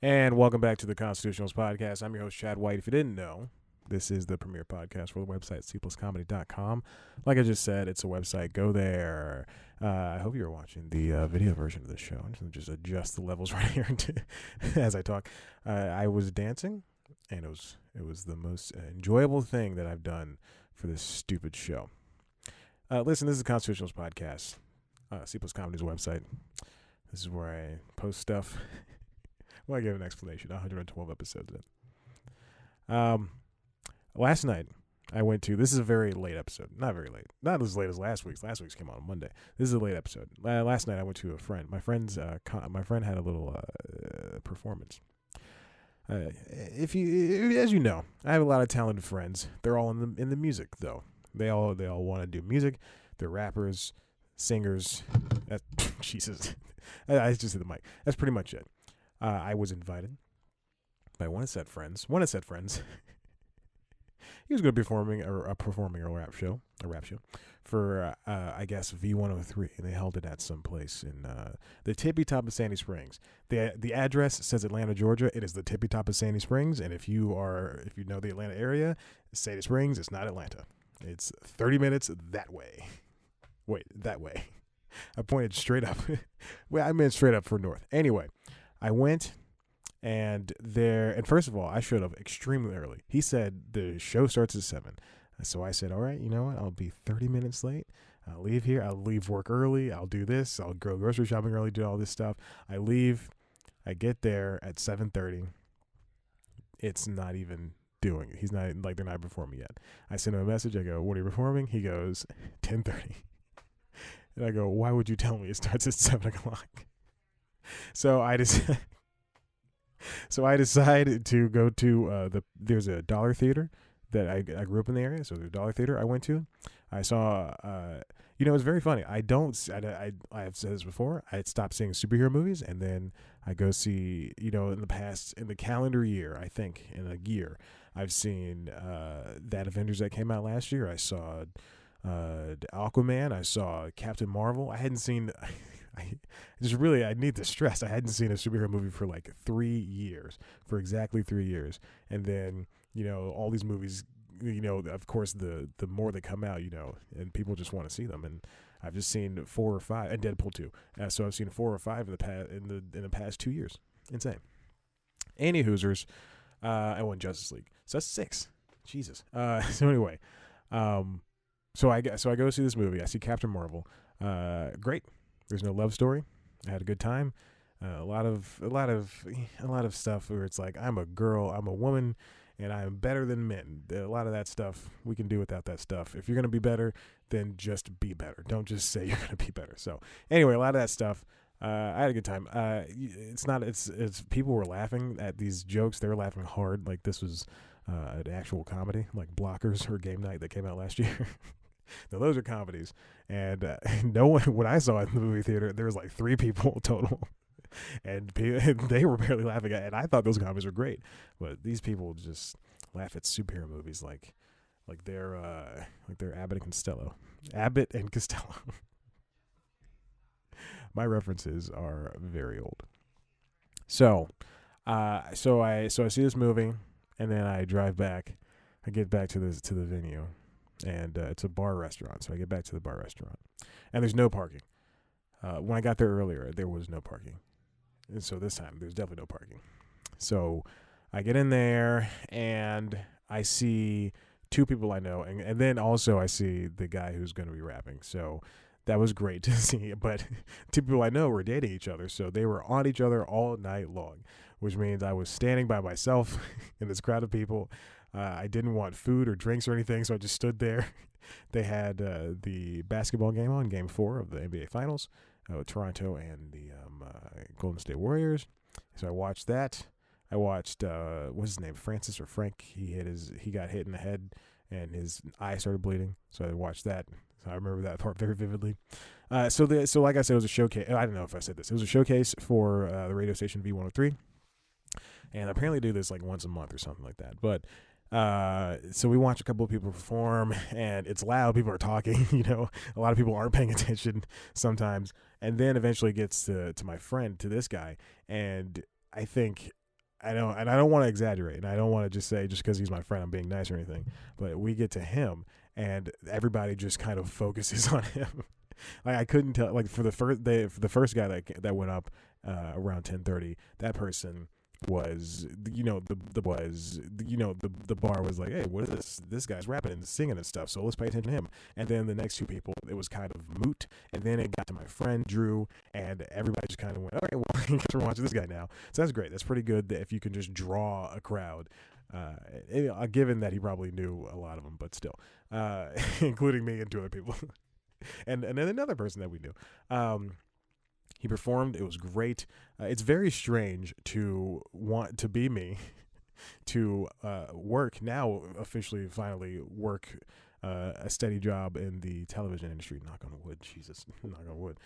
And welcome back to the Constitutionals Podcast. I'm your host, Chad White. If you didn't know, this is the premier podcast for the website, cpluscomedy.com. Like I just said, it's a website. Go there. I hope you're watching the video version of the show. I'm just adjust the levels right here as I talk. I was dancing, and it was the most enjoyable thing that I've done for this stupid show. Listen, this is the Constitutionals Podcast, C Plus Comedy's website. This is where I post stuff. Well, I give an explanation. 112 episodes in. Last night, I went to. This is a very late episode. Not very late. Not as late as last week's. Last week's came out on Monday. This is a late episode. Last night, I went to a friend. My friend had a little performance. As you know, I have a lot of talented friends. They're all in the music though. They all want to do music. They're rappers, singers. Jesus, I just hit the mic. That's pretty much it. I was invited by one of said friends. He was going to be performing a rap show for I guess V103, and they held it at some place in the tippy top of Sandy Springs. The address says Atlanta, Georgia. It is the tippy top of Sandy Springs, and if you know the Atlanta area, Sandy Springs, it's not Atlanta. It's 30 minutes that way. Wait, that way. I pointed straight up. Well, I meant straight up for north. Anyway. I went, and first of all, I showed up extremely early. He said the show starts at 7. So I said, all right, you know what? I'll be 30 minutes late. I'll leave here. I'll leave work early. I'll do this. I'll go grocery shopping early, do all this stuff. I leave. I get there at 7:30. It's not even doing it. He's not, like, they're not performing yet. I send him a message. I go, what are you performing? He goes, 10:30. And I go, why would you tell me it starts at 7 o'clock? So I decided to go to there's a dollar theater that I grew up in the area. So there's a dollar theater I went to. I saw, it's very funny. I have said this before. I had stopped seeing superhero movies, and then I go see, in the calendar year, I think in a year, I've seen that Avengers that came out last year. I saw Aquaman. I saw Captain Marvel. I hadn't seen. I need to stress I hadn't seen a superhero movie for like 3 years, for exactly 3 years. And then, all these movies, of course, the more they come out, and people just want to see them. And I've just seen 4 or 5, and Deadpool 2. So I've seen 4 or 5 in the past 2 years. Insane. Any Hoosers, I won Justice League. So that's 6. Jesus. So anyway, so I go see this movie. I see Captain Marvel. Great. There's no love story. I had a good time. A lot of stuff where it's like, I'm a girl, I'm a woman, and I'm better than men. A lot of that stuff we can do without that stuff. If you're gonna be better, then just be better. Don't just say you're gonna be better. So anyway, a lot of that stuff. I had a good time. It's people were laughing at these jokes. They were laughing hard. Like this was an actual comedy, like Blockers or Game Night that came out last year. Now, those are comedies, and no one. When I saw it in the movie theater, there was like 3 people total, and they were barely laughing at it. And I thought those comedies were great, but these people just laugh at superhero movies like they're Abbott and Costello. Abbott and Costello. My references are very old. So I see this movie, and then I drive back. I get back to the venue. And it's a bar restaurant, so I get back to the bar restaurant, and there's no parking. When I got there earlier, there was no parking, and so this time there's definitely no parking. So I get in there, and I see 2 people I know, and then also I see the guy who's going to be rapping. So that was great to see. But 2 people I know were dating each other, so they were on each other all night long, which means I was standing by myself in this crowd of people. I didn't want food or drinks or anything, so I just stood there. They had the basketball game on, Game 4 of the NBA Finals, Toronto and the Golden State Warriors. So I watched that. I watched what's his name, Francis or Frank. He got hit in the head, and his eye started bleeding. So I watched that. So I remember that part very vividly. So like I said, it was a showcase. I don't know if I said this. It was a showcase for the radio station V103, and apparently do this like once a month or something like that. But so we watch a couple of people perform, and it's loud. People are talking, a lot of people aren't paying attention sometimes. And then eventually it gets to my friend, to this guy. And I think I don't, and I don't want to exaggerate, and I don't want to just say just because he's my friend I'm being nice or anything, but we get to him and everybody just kind of focuses on him. Like I couldn't tell, like for the first guy that went up around 10:30, that person was, the bar was like, hey, what is this guy's rapping and singing and stuff, so let's pay attention to him. And then the next two people, it was kind of moot, and then it got to my friend Drew, and everybody just kind of went, all right, well, I guess we're watching this guy now. So that's great. That's pretty good that if you can just draw a crowd, given that he probably knew a lot of them, but still, including me and two other people. and then another person that we knew. He performed. It was great. It's very strange to want to be me, to work now, officially, finally work a steady job in the television industry. Knock on wood, Jesus, knock on wood.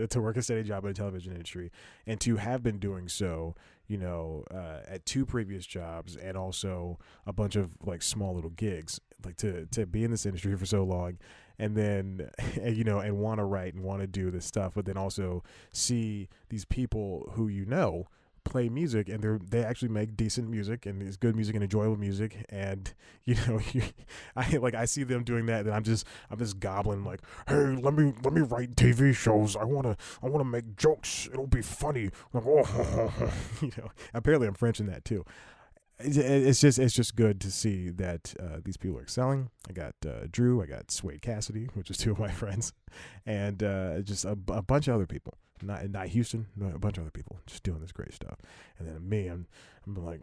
to work a steady job in the television industry, and to have been doing so, at two previous jobs, and also a bunch of like small little gigs, like to be in this industry for so long. And then, and want to write and want to do this stuff, but then also see these people who play music, and they actually make decent music, and it's good music and enjoyable music, and I see them doing that, and I'm just gobbling like, hey, let me write TV shows. I wanna make jokes. It'll be funny. Like, oh, apparently I'm French in that too. It's just good to see that these people are excelling. I got Drew, I got Suede Cassidy, which is two of my friends, and just a bunch of other people. Not Houston, a bunch of other people just doing this great stuff. And then me, I'm like,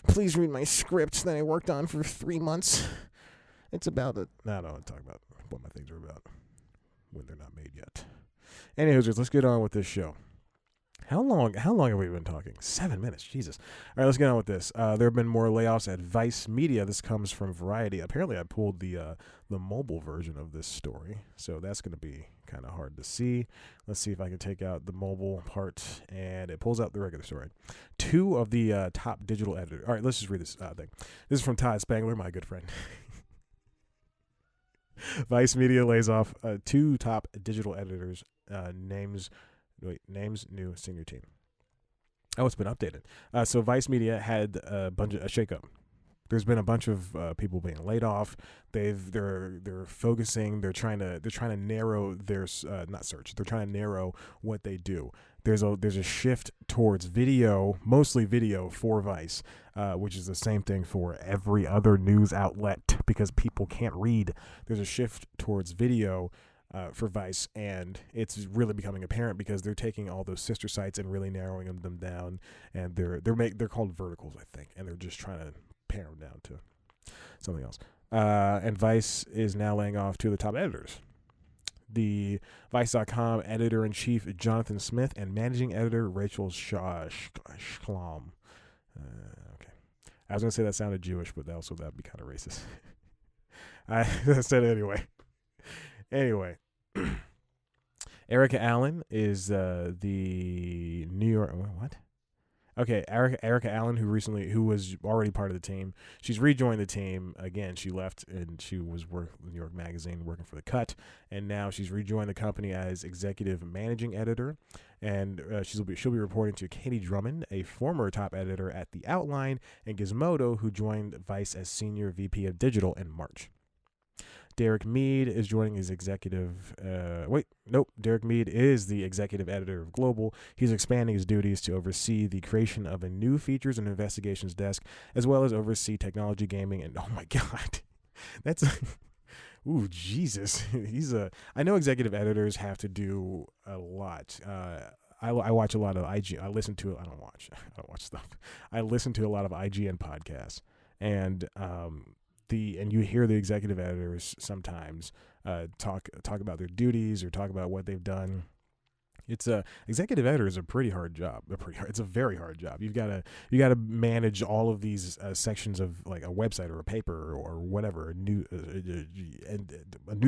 please read my script that I worked on for 3 months. It's about it. No, I don't want to talk about what my things are about when they're not made yet. Anyways, let's get on with this show. How long have we been talking? 7 minutes. Jesus. All right, let's get on with this. There have been more layoffs at Vice Media. This comes from Variety. Apparently, I pulled the mobile version of this story, so that's going to be kind of hard to see. Let's see if I can take out the mobile part, and it pulls out the regular story. Two of the top digital editors. All right, let's just read this thing. This is from Todd Spangler, my good friend. Vice Media lays off two top digital editors. Names new senior team. Oh, it's been updated. So Vice Media had a shakeup. There's been a bunch of people being laid off. They're focusing. They're trying to narrow their They're trying to narrow what they do. There's a shift towards video, mostly video for Vice, which is the same thing for every other news outlet because people can't read. There's a shift towards video for Vice, and it's really becoming apparent because they're taking all those sister sites and really narrowing them down, and they're called verticals, I think, and they're just trying to pare them down to something else. And Vice is now laying off two of the top editors. The Vice.com editor-in-chief Jonathan Smith and managing editor Rachel Schlam. Okay, I was gonna say that sounded Jewish, but that'd be kind of racist. I said it anyway. Anyway, Erica Allen is the New York. What? Okay, Erica Allen, who was already part of the team. She's rejoined the team again. She left and she was working with New York Magazine, working for The Cut, and now she's rejoined the company as executive managing editor. And she'll be reporting to Katie Drummond, a former top editor at The Outline, and Gizmodo, who joined Vice as senior VP of digital in March. Derek Meade is joining as executive. Derek Meade is the executive editor of Global. He's expanding his duties to oversee the creation of a new features and investigations desk, as well as oversee technology, gaming, and oh my God, that's ooh, Jesus. I know executive editors have to do a lot. I watch a lot of IG. I don't watch stuff. I listen to a lot of IGN podcasts, and and you hear the executive editors sometimes talk about their duties or talk about what they've done. Executive editor is a pretty hard job. It's a very hard job. You gotta manage all of these sections of like a website or a paper or whatever, a news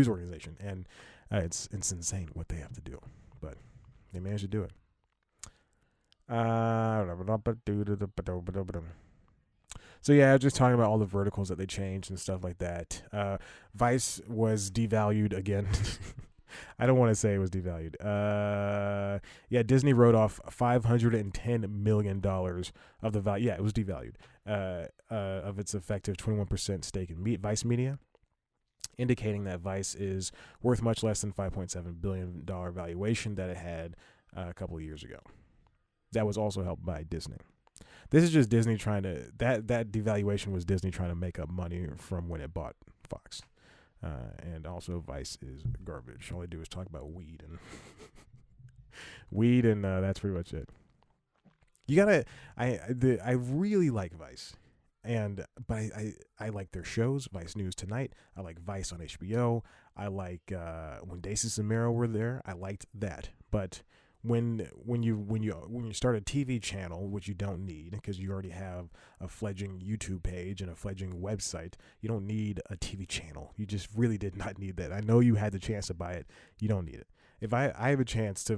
organization, and it's insane what they have to do, but they manage to do it. So yeah, I was just talking about all the verticals that they changed and stuff like that. Vice was devalued again. I don't want to say it was devalued. Yeah, Disney wrote off $510 million of the value. Yeah, it was devalued. Of its effective 21% stake in Vice Media, indicating that Vice is worth much less than $5.7 billion valuation that it had a couple of years ago. That was also helped by Disney. This is just Disney trying to, that devaluation was Disney trying to make up money from when it bought Fox. And also Vice is garbage. All they do is talk about weed and that's pretty much it. You gotta, I really like Vice. But I like their shows, Vice News Tonight. I like Vice on HBO. I like when Dacis and Mero were there. I liked that. But when you start a TV channel, which you don't need because you already have a fledgling YouTube page and a fledgling website, you don't need a TV channel. You just really did not need that. I know you had the chance to buy it. You don't need it. If I have a chance to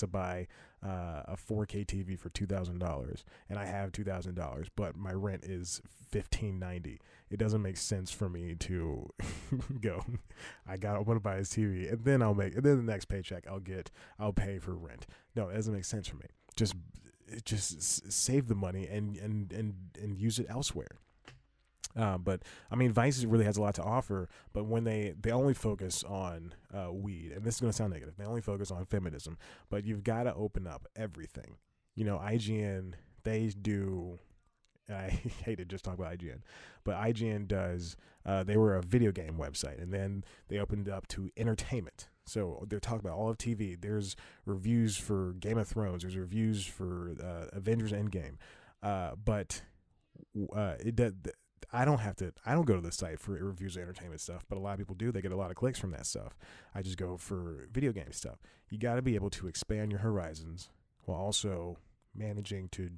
buy a 4K TV for $2,000 and I have $2,000, but my rent is $1,590, it doesn't make sense for me to go, I want to buy this TV and then the next paycheck I'll pay for rent. No, it doesn't make sense for me. Just save the money and use it elsewhere. But I mean, Vice really has a lot to offer, but when they only focus on weed, and this is going to sound negative, they only focus on feminism, but you've got to open up everything. You know, IGN, they do, I hate to just talk about IGN, but IGN does, they were a video game website, and then they opened it up to entertainment. So they're talking about all of TV. There's reviews for Game of Thrones. There's reviews for Avengers Endgame. But I don't go to the site for reviews of entertainment stuff, but a lot of people do. They get a lot of clicks from that stuff. I just go for video game stuff. You got to be able to expand your horizons while also managing to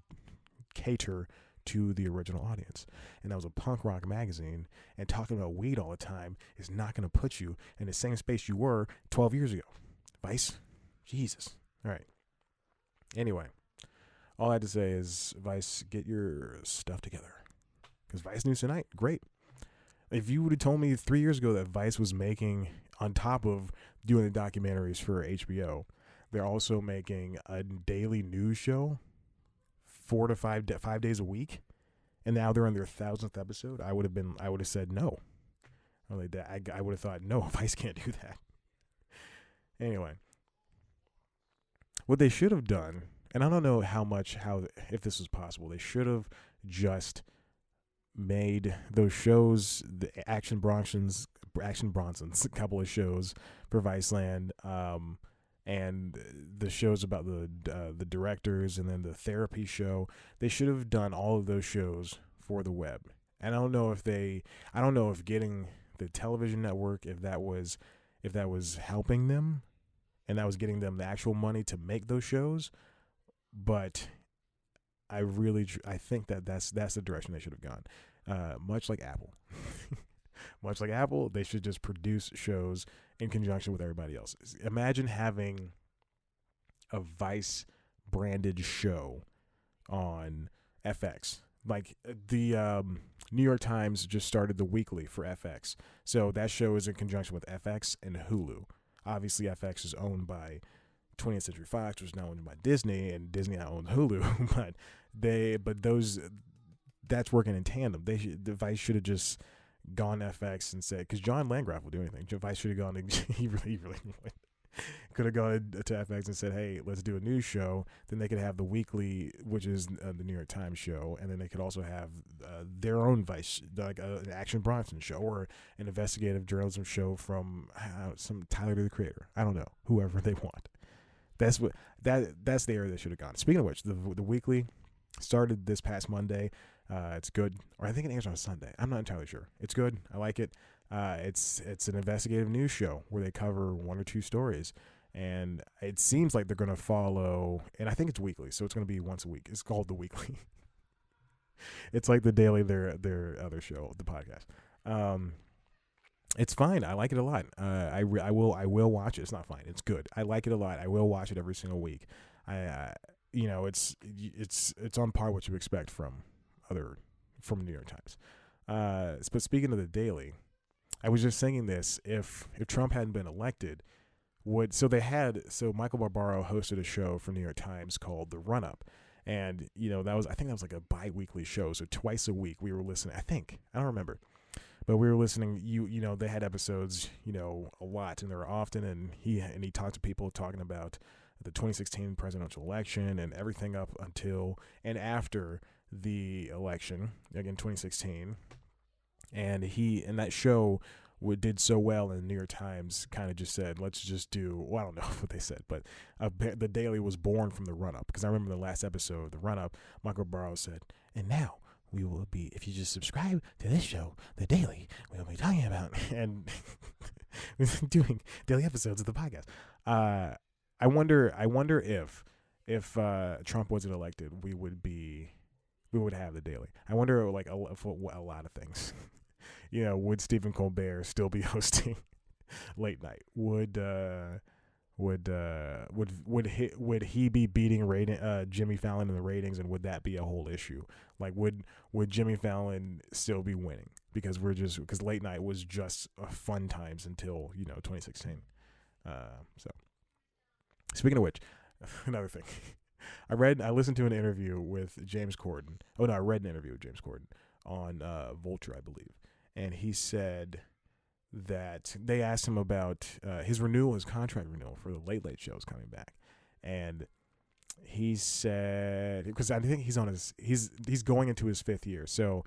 cater to the original audience. And that was a punk rock magazine, and talking about weed all the time is not going to put you in the same space you were 12 years ago. Vice? Jesus. All right. Anyway, all I had to say is, Vice, get your stuff together. Because Vice News Tonight, great. If you would have told me 3 years ago that Vice was making, on top of doing the documentaries for HBO, they're also making a daily news show 4 to 5 days a week, and now they're on their 1,000th episode, I would have said no. I would have thought, no, Vice can't do that. Anyway, what they should have done, and I don't know if this was possible, they should have just made those shows, the Action Bronsons, a couple of shows for Viceland, and the shows about the directors, and then the therapy show. They should have done all of those shows for the web. And I don't know if getting the television network, if that was helping them, and that was getting them the actual money to make those shows, but I think that's the direction they should have gone. Much like Apple. Much like Apple, they should just produce shows in conjunction with everybody else. Imagine having a Vice branded show on FX. Like the New York Times just started the weekly for FX. So that show is in conjunction with FX and Hulu. Obviously, FX is owned by 20th Century Fox, which is now owned by Disney, and Disney now owns Hulu. That's working in tandem. The Vice should have just gone to FX and said, because John Landgraf will do anything. Vice should have gone to, he really could have gone to FX and said, hey, let's do a news show. Then they could have the weekly, which is the New York Times show, and then they could also have their own Vice, like an Action Bronson show or an investigative journalism show from some Tyler, the Creator. I don't know, whoever they want. That's the area they should have gone. Speaking of which, the weekly started this past Monday. It's good, or I think it airs on a Sunday. I'm not entirely sure. It's good. I like it. It's an investigative news show where they cover 1 or 2 stories, and it seems like they're going to follow. And I think it's weekly, so it's going to be once a week. It's called The Weekly. It's like the daily their other show, the podcast. It's fine. I like it a lot. I will watch it. It's not fine. It's good. I like it a lot. I will watch it every single week. It's on par what you expect from the New York Times. But speaking of the daily, I was just saying this: if Trump hadn't been elected, Michael Barbaro hosted a show for New York Times called The Run Up. And, I think that was like a bi-weekly show. So twice a week we were listening. I don't remember. But we were listening. They had episodes, a lot, and they were often. And he talked to people talking about the 2016 presidential election and everything up until and after the election, again 2016. And that show did so well, and the New York Times kind of just said, let's just do, well, I don't know what they said, but the Daily was born from the run-up. Because I remember the last episode, the run-up, Michael Barrow said, and now we will be, if you just subscribe to this show, the Daily, we'll be talking about, and doing daily episodes of the podcast. I wonder if Trump wasn't elected, we would have the Daily. I wonder, like, for a lot of things. Would Stephen Colbert still be hosting late night? Would he be beating Jimmy Fallon in the ratings, and would that be a whole issue? Like, would Jimmy Fallon still be winning because late night was just fun times until 2016. So speaking of which, another thing, I listened to an interview with James Corden. Oh no, I read an interview with James Corden on Vulture, I believe. And he said that they asked him about his contract renewal for the Late Late Show is coming back. And he said, because I think he's going into his 5th year. So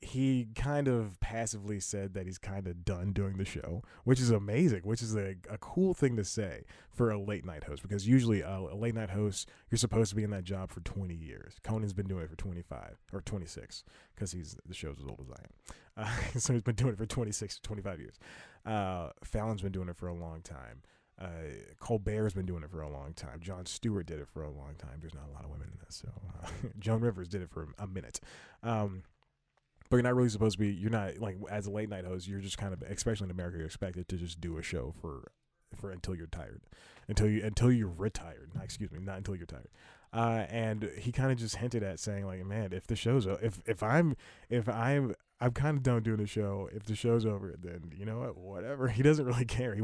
he kind of passively said that he's kind of done doing the show, which is amazing, which is a cool thing to say for a late night host, because usually a late night host, you're supposed to be in that job for 20 years. Conan's been doing it for 25 or 26 because the show's as old as I am. So he's been doing it for 26 to 25 years. Fallon's been doing it for a long time. Colbert's been doing it for a long time. Jon Stewart did it for a long time. There's not a lot of women in this. So Joan Rivers did it for a minute. But you're not really supposed to be, you're not, like, as a late night host, you're just kind of, especially in America, you're expected to just do a show for until you're tired. Until you're retired. Excuse me, not until you're tired. And he kind of just hinted at saying, like, man, if the show's, if I'm kind of done doing the show. If the show's over, then you know what, whatever. He doesn't really care.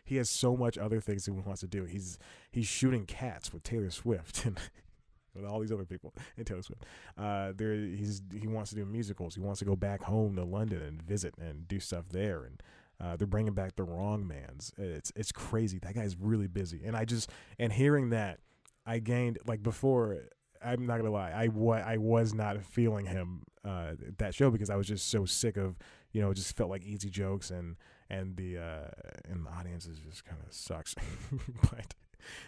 He has so much other things he wants to do. He's shooting cats with Taylor Swift and with all these other people and Taylor Swift. He wants to do musicals. He wants to go back home to London and visit and do stuff there. And they're bringing back The Wrong Mans. It's crazy. That guy's really busy. And hearing that, I gained, like, before, I'm not gonna lie, I was not feeling him that show because I was just so sick of, it just felt like easy jokes and the audience just kind of sucks.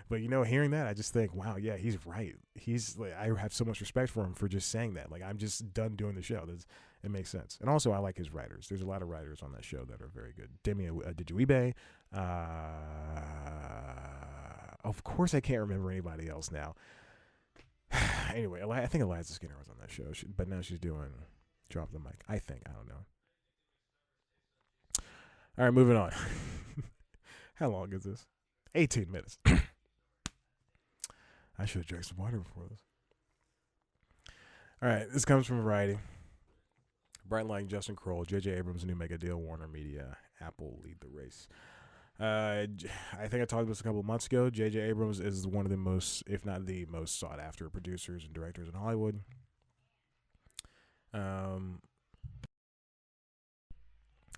But hearing that, I just think, wow, yeah, he's right. He's like, I have so much respect for him for just saying that. Like, I'm just done doing the show. It makes sense. And also, I like his writers. There's a lot of writers on that show that are very good. Demi Adejuyigbe. Of course, I can't remember anybody else now. Anyway, I think Eliza Skinner was on that show, but now she's doing Drop the Mic. I don't know. All right, moving on. How long is this? 18 minutes. I should have drank some water before this. All right, this comes from Variety. Bright Light, Justin Kroll, JJ ABRAMS, new mega deal, Warner Media, Apple lead the race. I think I talked about this a couple of months ago. JJ ABRAMS is one of the most, if not the most sought after producers and directors in Hollywood.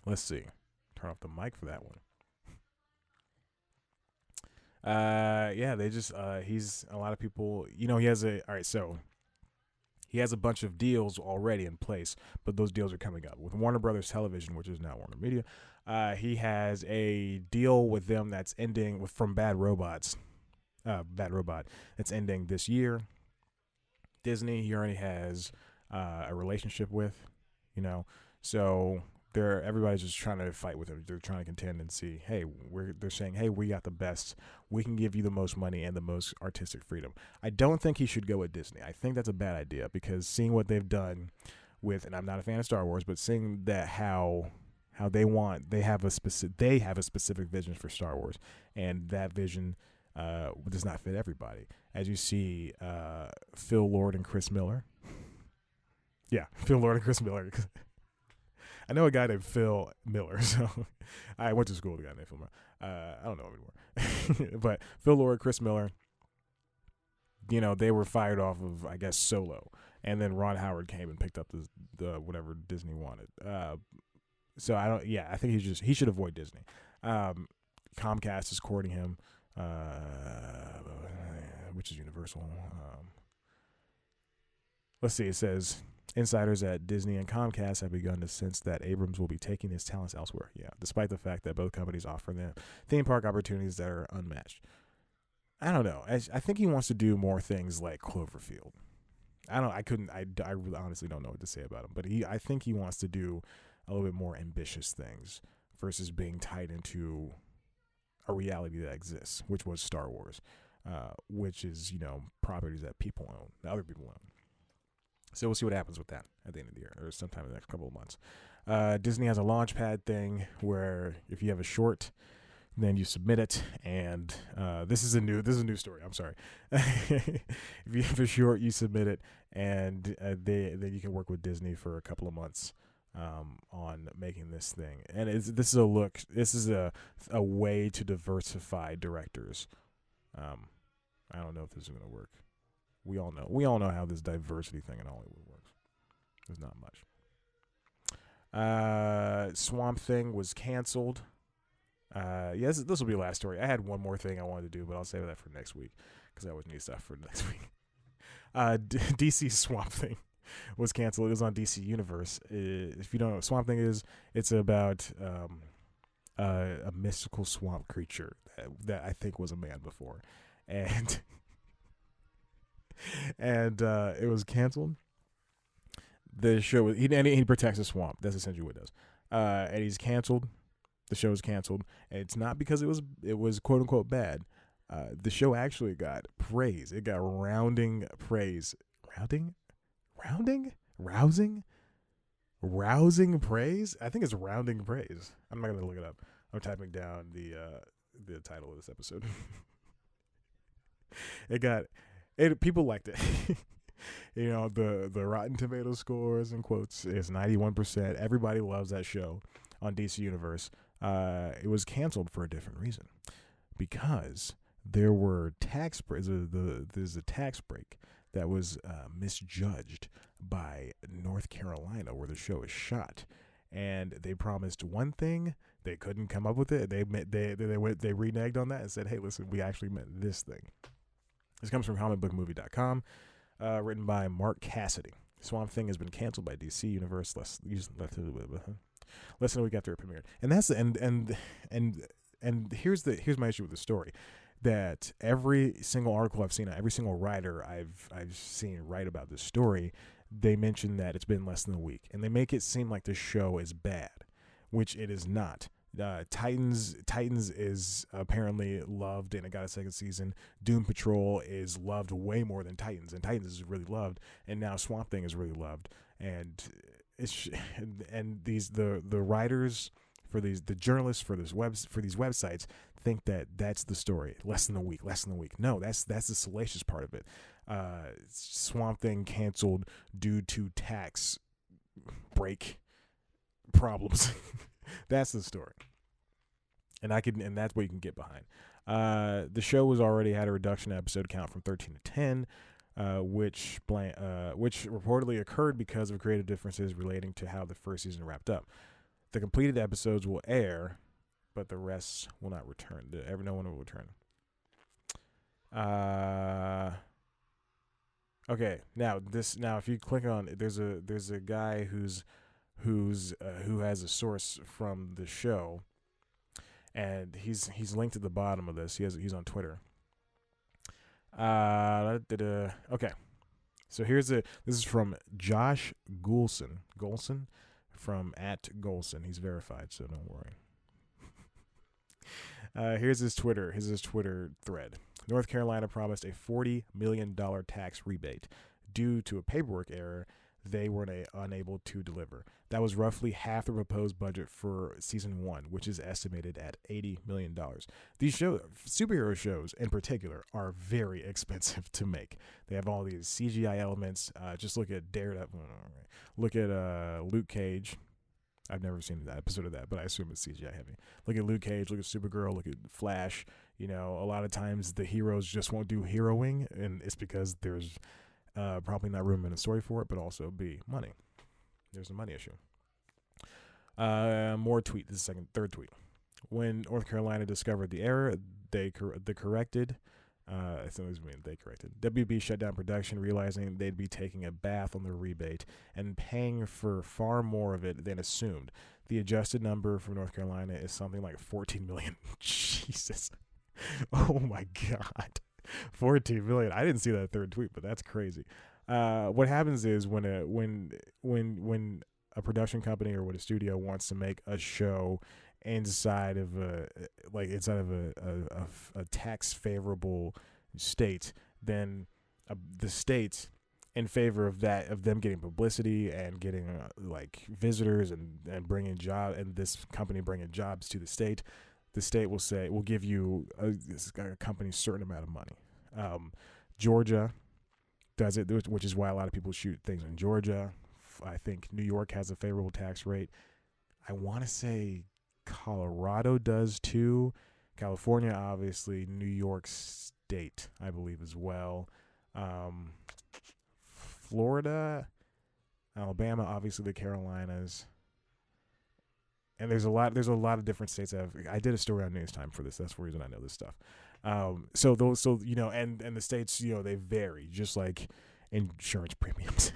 Let's see. Turn off the mic for that one. Yeah, they just, he's, a lot of people, he has he has a bunch of deals already in place, but those deals are coming up with Warner Brothers Television, which is now Warner Media. He has a deal with them that's ending from Bad Robot, that's ending this year. Disney, he already has a relationship with, so everybody's just trying to fight with him. They're trying to contend and see, hey, they're saying, hey, we got the best. We can give you the most money and the most artistic freedom. I don't think he should go with Disney. I think that's a bad idea because seeing what they've done with, and I'm not a fan of Star Wars, but seeing that how they have a specific vision for Star Wars, and that vision does not fit everybody. As you see, Phil Lord and Chris Miller. Yeah, Phil Lord and Chris Miller. I know a guy named Phil Miller, so I went to school with a guy named Phil Miller. I don't know anymore. But Phil Lord, Chris Miller, they were fired off of, I guess, Solo, and then Ron Howard came and picked up the whatever Disney wanted. So I don't. Yeah, I think he should avoid Disney. Comcast is courting him, which is Universal. Let's see. It says insiders at Disney and Comcast have begun to sense that Abrams will be taking his talents elsewhere. Yeah, despite the fact that both companies offer them theme park opportunities that are unmatched. I don't know. I think he wants to do more things like Cloverfield. I really honestly don't know what to say about him, but I think he wants to do a little bit more ambitious things versus being tied into a reality that exists, which was Star Wars, which is, properties that people own, that other people own. So we'll see what happens with that at the end of the year or sometime in the next couple of months. Disney has a launchpad thing where if you have a short, then you submit it, and this is a new story. I'm sorry. If you have a short, you submit it, and then you can work with Disney for a couple of months on making this thing. And this is a way to diversify directors. I don't know if this is going to work. We all know how this diversity thing in Hollywood works. There's not much. Swamp Thing was canceled. Yes, this will be the last story. I had one more thing I wanted to do, but I'll save that for next week because I always need stuff for next week. DC Swamp Thing was canceled. It was on DC Universe. If you don't know what Swamp Thing is, it's about a mystical swamp creature that I think was a man before, and it was canceled. The show he protects the swamp. That's essentially what it does. And he's canceled. The show is canceled, and it's not because it was quote unquote bad. The show actually got praise. It got rousing praise. I think it's rounding praise. I'm not gonna look it up. I'm typing down the title of this episode. People liked it. The Rotten Tomatoes scores in quotes is 91%. Everybody loves that show on DC Universe. It was canceled for a different reason, because there were tax breaks. There's a tax break that was misjudged by North Carolina, where the show is shot, and they promised one thing, they couldn't come up with it. They reneged on that and said, "Hey, listen, we actually meant this thing." This comes from comicbookmovie.com, written by Mark Cassidy. Swamp Thing has been canceled by DC Universe less than a week after it premiered, and here's my issue with the story, that every single article I've seen, every single writer I've seen write about this story, they mention that it's been less than a week, and they make it seem like the show is bad, which it is not. Titans is apparently loved, and it got a second season. Doom Patrol is loved way more than Titans, and Titans is really loved, and now Swamp Thing is really loved, and the writers for the journalists for these websites think that that's the story. Less than a week. No, that's the salacious part of it. Swamp Thing canceled due to tax break problems. That's the story, and that's what you can get behind. The show was already had a reduction in episode count from 13 to 10. Which reportedly occurred because of creative differences relating to how the first season wrapped up. The completed episodes will air, but the rest will not return. No one will return. Okay, now if you click on, there's a guy who has a source from the show, and he's linked at the bottom of this. He's on Twitter. Okay, so this is from Josh Goulson from @Goulson. He's verified, so don't worry. Here's his Twitter thread. North Carolina promised a $40 million tax rebate. Due to a paperwork error, they were unable to deliver. That was roughly half the proposed budget for season 1, which is estimated at $80 million. These superhero shows in particular, are very expensive to make. They have all these CGI elements. Just look at Daredevil. Look at Luke Cage. I've never seen that episode of that, but I assume it's CGI heavy. Look at Luke Cage, look at Supergirl, look at Flash. You know, a lot of times the heroes just won't do heroing, and it's because there's probably not room in the story for it, but also B, money. There's a money issue. More tweet. This is third tweet. When North Carolina discovered the error, they corrected. They corrected. WB shut down production, realizing they'd be taking a bath on the rebate and paying for far more of it than assumed. The adjusted number for North Carolina is something like 14 million. Jesus. Oh my God. 14 million. I didn't see that third tweet, but that's crazy. What happens is when a production company or when a studio wants to make a show inside of a tax favorable state, then the state, in favor of them getting publicity and getting like visitors and bringing this company bringing jobs to the state will say, we'll give you this company a certain amount of money. Georgia does it, which is why a lot of people shoot things in Georgia. I think New York has a favorable tax rate. I want to say Colorado does too. California, obviously. New York State, I believe, as well. Florida, Alabama, obviously the Carolinas. And there's a lot of different states. I did a story on News Time for this. That's the reason I know this stuff. And the states, they vary, just like insurance premiums.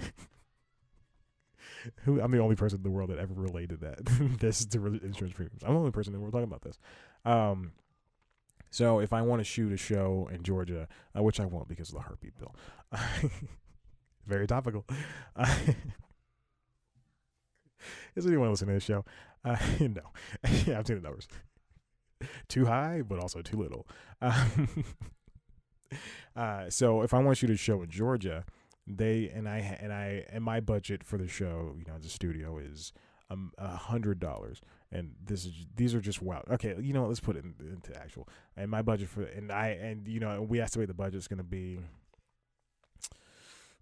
I'm the only person in the world that ever related this to insurance premiums. I'm the only person that we're talking about this. So if I want to shoot a show in Georgia, which I won't because of the heartbeat bill, very topical. Is anyone listening to this show? No. Yeah, I've seen the numbers. Too high, but also too little. So if I want to shoot a show in Georgia, my budget for the show, as a studio, is $100, and these are just wild. Okay, let's put it into actual. And my budget we estimate the budget's going to be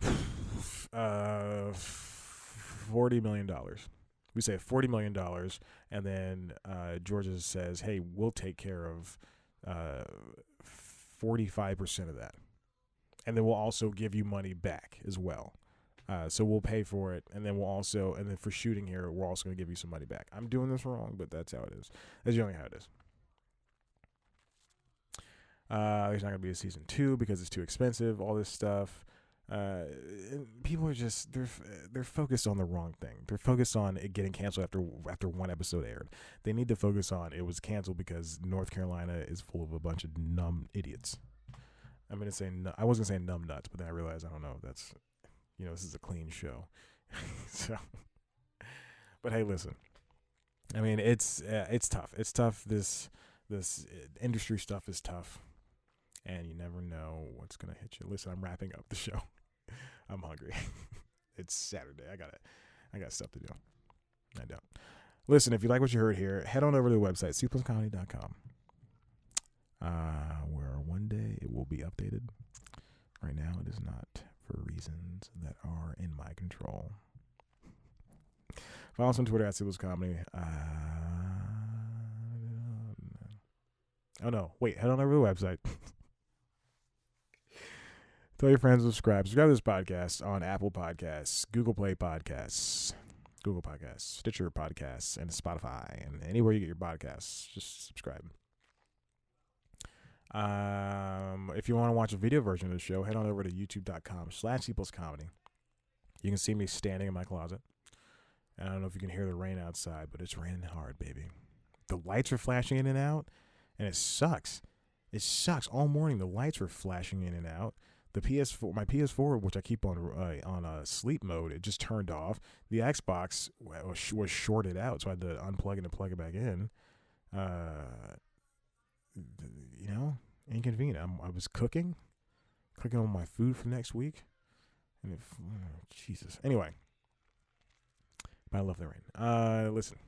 $40 million. We say $40 million, and then Georgia says, "Hey, we'll take care of 45% of that, and then we'll also give you money back as well. So we'll pay for it, and then for shooting here, we're also going to give you some money back." I'm doing this wrong, but that's how it is. That's generally how it is. There's not going to be a season 2 because it's too expensive. All this stuff. People are just they're focused on the wrong thing. They're focused on it getting canceled after one episode aired. They need to focus on it was canceled because North Carolina is full of a bunch of numb idiots. I wasn't saying numb nuts, but then I realized I don't know if that's this is a clean show. So, but hey, listen. I mean, it's tough. It's tough. This industry stuff is tough. And you never know what's going to hit you. Listen, I'm wrapping up the show. I'm hungry. It's Saturday. I got stuff to do. I don't. Listen, if you like what you heard here, head on over to the website, cpluscomedy.com, where one day it will be updated. Right now, it is not, for reasons that are in my control. Follow us on Twitter at cpluscomedy. Oh, no. Wait, head on over to the website. Tell your friends to subscribe. Subscribe to this podcast on Apple Podcasts, Google Play Podcasts, Stitcher Podcasts, and Spotify, and anywhere you get your podcasts. Just subscribe. If you want to watch a video version of the show, head on over to youtube.com/cpluscomedy. You can see me standing in my closet. And I don't know if you can hear the rain outside, but it's raining hard, baby. The lights are flashing in and out, and it sucks. It sucks. All morning, the lights were flashing in and out. The my PS4, which I keep on sleep mode, it just turned off. The Xbox was shorted out, so I had to unplug it and plug it back in. Inconvenient. I was cooking on my food for next week, and Jesus. Anyway, but I love the rain. Listen.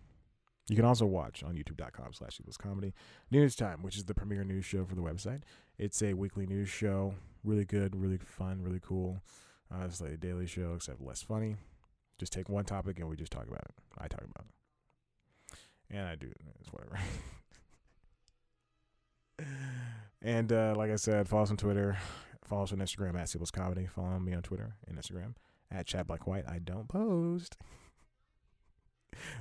You can also watch on youtube.com/cpluscomedy News Time, which is the premier news show for the website. It's a weekly news show. Really good, really fun, really cool. It's like a daily show, except less funny. Just take one topic and we just talk about it. I talk about it. And I do. It's whatever. And like I said, follow us on Twitter. Follow us on Instagram at Sibbles Comedy. Follow me on Twitter and Instagram at ChatBlackWhite. I don't post.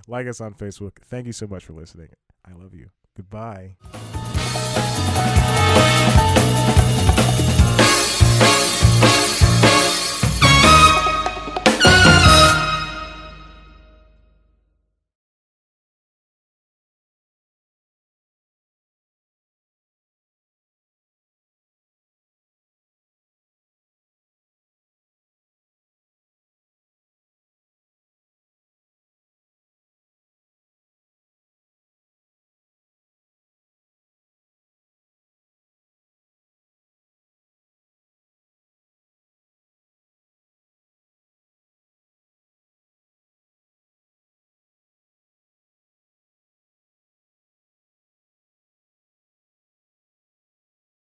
Like us on Facebook. Thank you so much for listening. I love you. Goodbye.